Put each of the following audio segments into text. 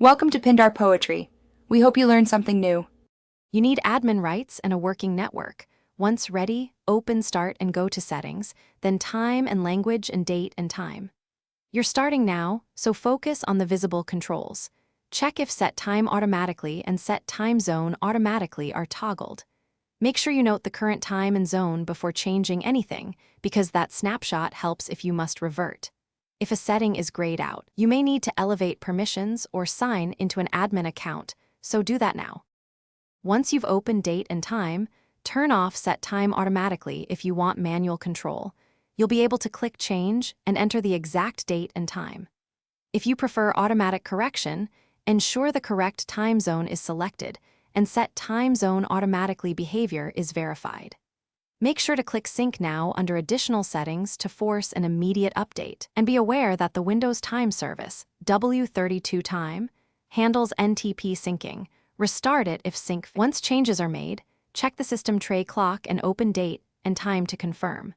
Welcome to Pindar Poetry. We hope you learned something new. You need admin rights and a working network. Once ready, open Start and go to Settings, then Time and Language and Date and Time. You're starting now, so focus on the visible controls. Check if Set Time Automatically and Set Time Zone Automatically are toggled. Make sure you note the current time and zone before changing anything, because that snapshot helps if you must revert. If a setting is grayed out, you may need to elevate permissions or sign into an admin account, so do that now. Once you've opened Date and Time, turn off Set Time Automatically if you want manual control. You'll be able to click Change and enter the exact date and time. If you prefer automatic correction, ensure the correct time zone is selected and Set Time Zone Automatically behavior is verified. Make sure to click Sync Now under Additional Settings to force an immediate update, and be aware that the Windows Time Service, W32 Time, handles NTP syncing. Restart it if sync. Once changes are made, check the system tray clock and open Date and Time to confirm.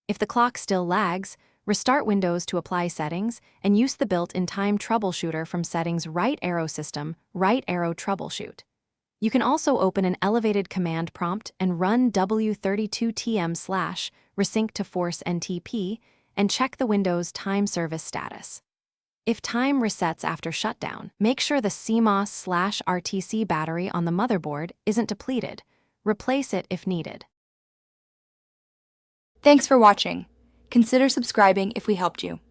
If the clock still lags, restart Windows to apply settings and use the built-in time troubleshooter from Settings right arrow System, right arrow Troubleshoot. You can also open an elevated command prompt and run W32TM/resync to force NTP and check the Windows Time Service status. If time resets after shutdown, make sure the CMOS/RTC battery on the motherboard isn't depleted. Replace it if needed. Thanks for watching. Consider subscribing if we helped you.